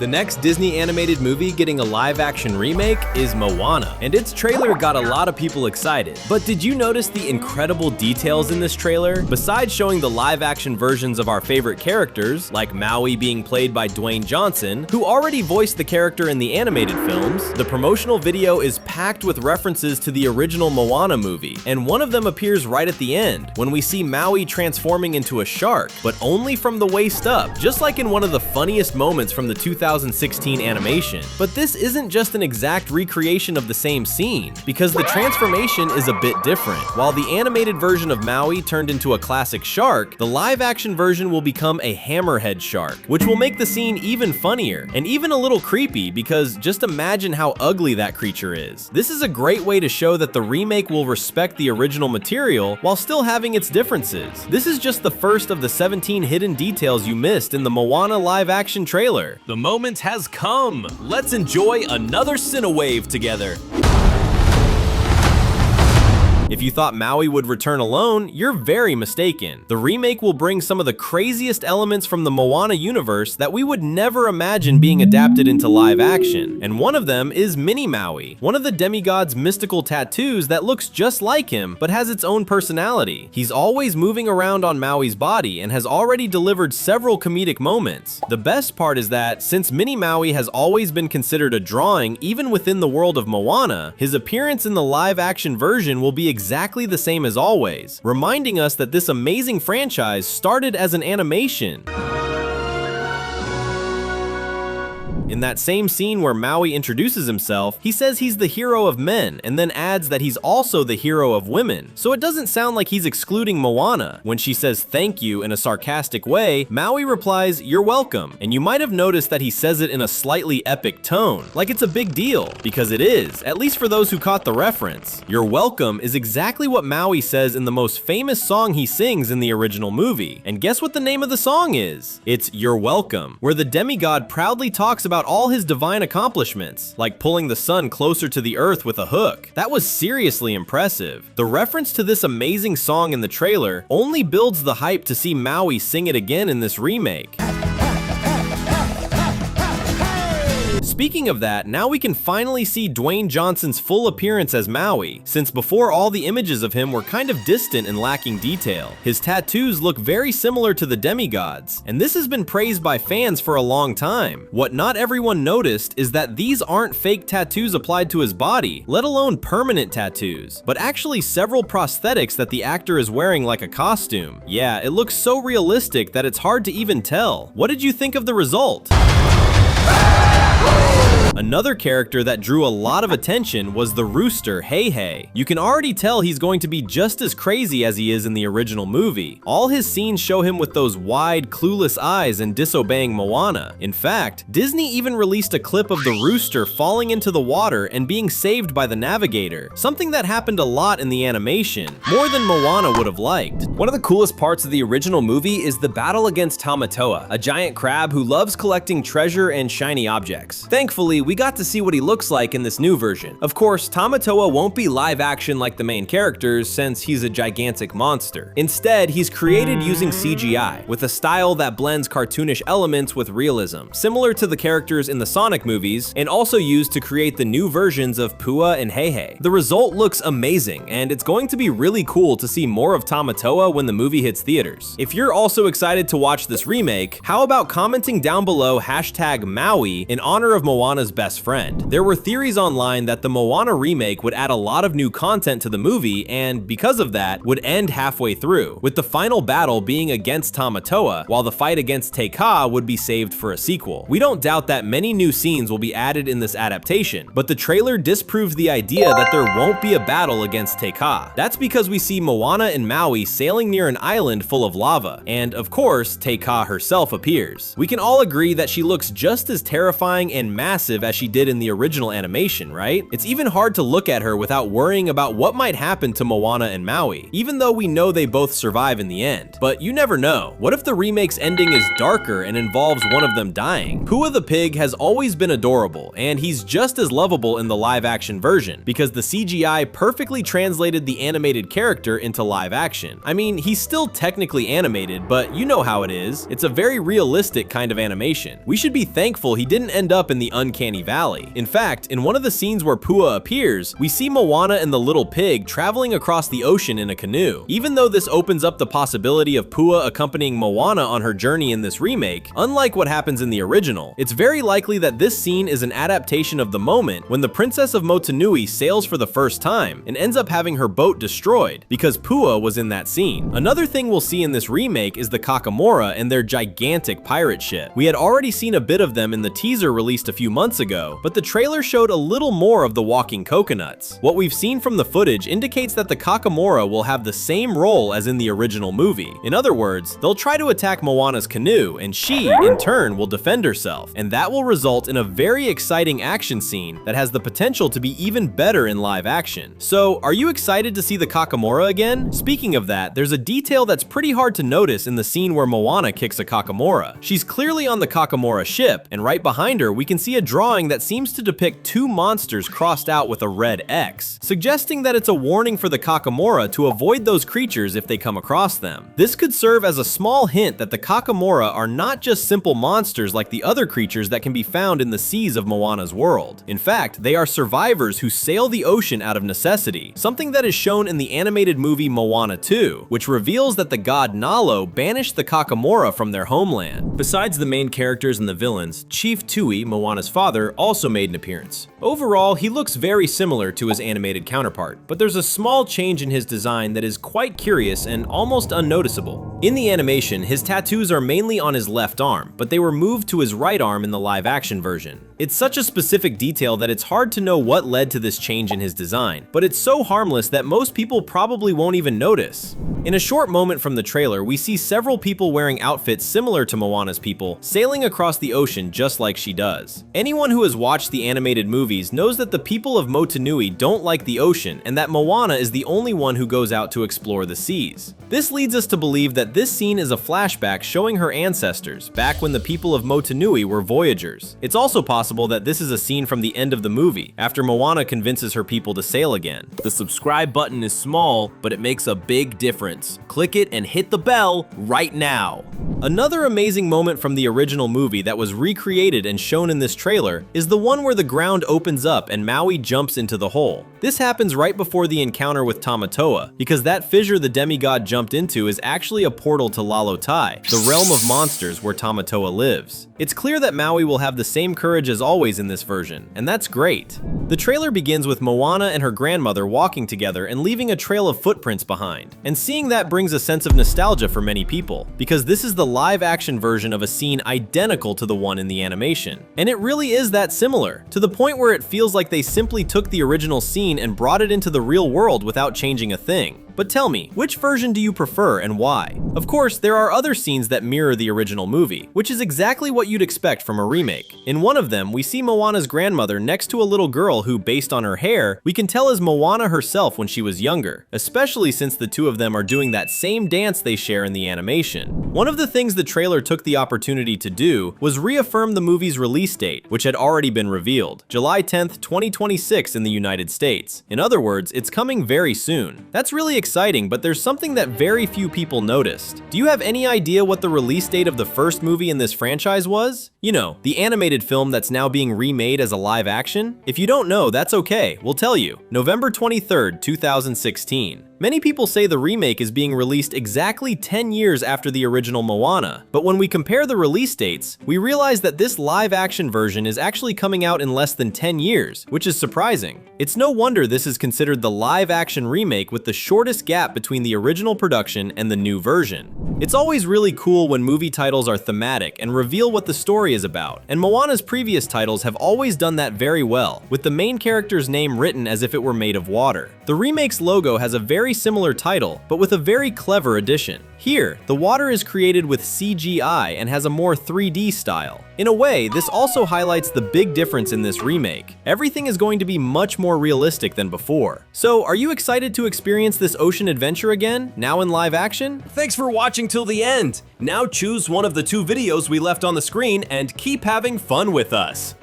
The next Disney animated movie getting a live-action remake is Moana, and its trailer got a lot of people excited. But did you notice the incredible details in this trailer? Besides showing the live-action versions of our favorite characters, like Maui being played by Dwayne Johnson, who already voiced the character in the animated films, the promotional video is packed with references to the original Moana movie, and one of them appears right at the end, when we see Maui transforming into a shark, but only from the waist up, just like in one of the funniest moments from the 2016 animation. But this isn't just an exact recreation of the same scene, because the transformation is a bit different. While the animated version of Maui turned into a classic shark, the live-action version will become a hammerhead shark, which will make the scene even funnier, and even a little creepy, because just imagine how ugly that creature is. This is a great way to show that the remake will respect the original material while still having its differences. This is just the first of the 17 hidden details you missed in the Moana live-action trailer. The moment has come! Let's enjoy another Cinewave together! If you thought Maui would return alone, you're very mistaken. The remake will bring some of the craziest elements from the Moana universe that we would never imagine being adapted into live action. And one of them is Mini Maui, one of the demigod's mystical tattoos that looks just like him, but has its own personality. He's always moving around on Maui's body and has already delivered several comedic moments. The best part is that, since Mini Maui has always been considered a drawing even within the world of Moana, his appearance in the live action version will be exactly the same as always, reminding us that this amazing franchise started as an animation. In that same scene where Maui introduces himself, he says he's the hero of men, and then adds that he's also the hero of women. So it doesn't sound like he's excluding Moana. When she says thank you in a sarcastic way, Maui replies, "You're welcome." And you might have noticed that he says it in a slightly epic tone, like it's a big deal, because it is, at least for those who caught the reference. "You're welcome" is exactly what Maui says in the most famous song he sings in the original movie. And guess what the name of the song is? It's "You're Welcome," where the demigod proudly talks about all his divine accomplishments, like pulling the sun closer to the earth with a hook. That was seriously impressive. The reference to this amazing song in the trailer only builds the hype to see Maui sing it again in this remake. Speaking of that, now we can finally see Dwayne Johnson's full appearance as Maui, since before all the images of him were kind of distant and lacking detail. His tattoos look very similar to the demigods, and this has been praised by fans for a long time. What not everyone noticed is that these aren't fake tattoos applied to his body, let alone permanent tattoos, but actually several prosthetics that the actor is wearing like a costume. Yeah, it looks so realistic that it's hard to even tell. What did you think of the result? Another character that drew a lot of attention was the Rooster, Hey. You can already tell he's going to be just as crazy as he is in the original movie. All his scenes show him with those wide, clueless eyes and disobeying Moana. In fact, Disney even released a clip of the Rooster falling into the water and being saved by the navigator, something that happened a lot in the animation, more than Moana would have liked. One of the coolest parts of the original movie is the battle against Tomatoa, a giant crab who loves collecting treasure and shiny objects. Thankfully, we got to see what he looks like in this new version. Of course, Tomatoa won't be live action like the main characters since he's a gigantic monster. Instead, he's created using CGI, with a style that blends cartoonish elements with realism, similar to the characters in the Sonic movies, and also used to create the new versions of Pua and Hey. The result looks amazing, and it's going to be really cool to see more of Tomatoa when the movie hits theaters. If you're also excited to watch this remake, how about commenting down below #Maui in honor of Moana's best friend. There were theories online that the Moana remake would add a lot of new content to the movie and, because of that, would end halfway through, with the final battle being against Tomatoa, while the fight against Te Kā would be saved for a sequel. We don't doubt that many new scenes will be added in this adaptation, but the trailer disproves the idea that there won't be a battle against Te Kā. That's because we see Moana and Maui sailing near an island full of lava, and of course, Te Kā herself appears. We can all agree that she looks just as terrifying and massive as as she did in the original animation, right? It's even hard to look at her without worrying about what might happen to Moana and Maui, even though we know they both survive in the end. But you never know. What if the remake's ending is darker and involves one of them dying? Pua the pig has always been adorable, and he's just as lovable in the live-action version, because the CGI perfectly translated the animated character into live action. I mean, he's still technically animated, but you know how it is. It's a very realistic kind of animation. We should be thankful he didn't end up in the uncanny valley. In fact, in one of the scenes where Pua appears, we see Moana and the little pig traveling across the ocean in a canoe. Even though this opens up the possibility of Pua accompanying Moana on her journey in this remake, unlike what happens in the original, it's very likely that this scene is an adaptation of the moment when the Princess of Motunui sails for the first time and ends up having her boat destroyed, because Pua was in that scene. Another thing we'll see in this remake is the Kakamura and their gigantic pirate ship. We had already seen a bit of them in the teaser released a few months ago, but the trailer showed a little more of the walking coconuts. What we've seen from the footage indicates that the Kakamura will have the same role as in the original movie. In other words, they'll try to attack Moana's canoe, and she, in turn, will defend herself, and that will result in a very exciting action scene that has the potential to be even better in live action. So, are you excited to see the Kakamura again? Speaking of that, there's a detail that's pretty hard to notice in the scene where Moana kicks a Kakamura. She's clearly on the Kakamura ship, and right behind her we can see a drawing that seems to depict two monsters crossed out with a red X, suggesting that it's a warning for the Kakamura to avoid those creatures if they come across them. This could serve as a small hint that the Kakamura are not just simple monsters like the other creatures that can be found in the seas of Moana's world. In fact, they are survivors who sail the ocean out of necessity, something that is shown in the animated movie Moana 2, which reveals that the god Nalo banished the Kakamura from their homeland. Besides the main characters and the villains, Chief Tui, Moana's father, also made an appearance. Overall, he looks very similar to his animated counterpart, but there's a small change in his design that is quite curious and almost unnoticeable. In the animation, his tattoos are mainly on his left arm, but they were moved to his right arm in the live-action version. It's such a specific detail that it's hard to know what led to this change in his design, but it's so harmless that most people probably won't even notice. In a short moment from the trailer, we see several people wearing outfits similar to Moana's people, sailing across the ocean just like she does. Anyone who has watched the animated movies knows that the people of Motunui don't like the ocean, and that Moana is the only one who goes out to explore the seas. This leads us to believe that this scene is a flashback showing her ancestors, back when the people of Motunui were voyagers. It's also possible that this is a scene from the end of the movie, after Moana convinces her people to sail again. The subscribe button is small, but it makes a big difference. Click it and hit the bell right now. Another amazing moment from the original movie that was recreated and shown in this trailer is the one where the ground opens up and Maui jumps into the hole. This happens right before the encounter with Tomatoa, because that fissure the demigod jumped into is actually a portal to Lalotai, the realm of monsters where Tomatoa lives. It's clear that Maui will have the same courage as always in this version, and that's great. The trailer begins with Moana and her grandmother walking together and leaving a trail of footprints behind, and seeing that brings a sense of nostalgia for many people, because this is the live-action version of a scene identical to the one in the animation. And it really is that similar, to the point where it feels like they simply took the original scene and brought it into the real world without changing a thing. But tell me, which version do you prefer and why? Of course, there are other scenes that mirror the original movie, which is exactly what you'd expect from a remake. In one of them, we see Moana's grandmother next to a little girl who, based on her hair, we can tell is Moana herself when she was younger, especially since the two of them are doing that same dance they share in the animation. One of the things the trailer took the opportunity to do was reaffirm the movie's release date, which had already been revealed, July 10th, 2026 in the United States. In other words, it's coming very soon. That's really exciting, but there's something that very few people noticed. Do you have any idea what the release date of the first movie in this franchise was? You know, the animated film that's now being remade as a live action? If you don't know, that's okay, we'll tell you. November 23rd, 2016. Many people say the remake is being released exactly 10 years after the original Moana, but when we compare the release dates, we realize that this live-action version is actually coming out in less than 10 years, which is surprising. It's no wonder this is considered the live-action remake with the shortest gap between the original production and the new version. It's always really cool when movie titles are thematic and reveal what the story is about, and Moana's previous titles have always done that very well, with the main character's name written as if it were made of water. The remake's logo has a very very similar title, but with a very clever addition. Here, the water is created with CGI and has a more 3D style. In a way, this also highlights the big difference in this remake. Everything is going to be much more realistic than before. So, are you excited to experience this ocean adventure again, now in live action? Thanks for watching till the end. Now choose one of the 2 videos we left on the screen and keep having fun with us.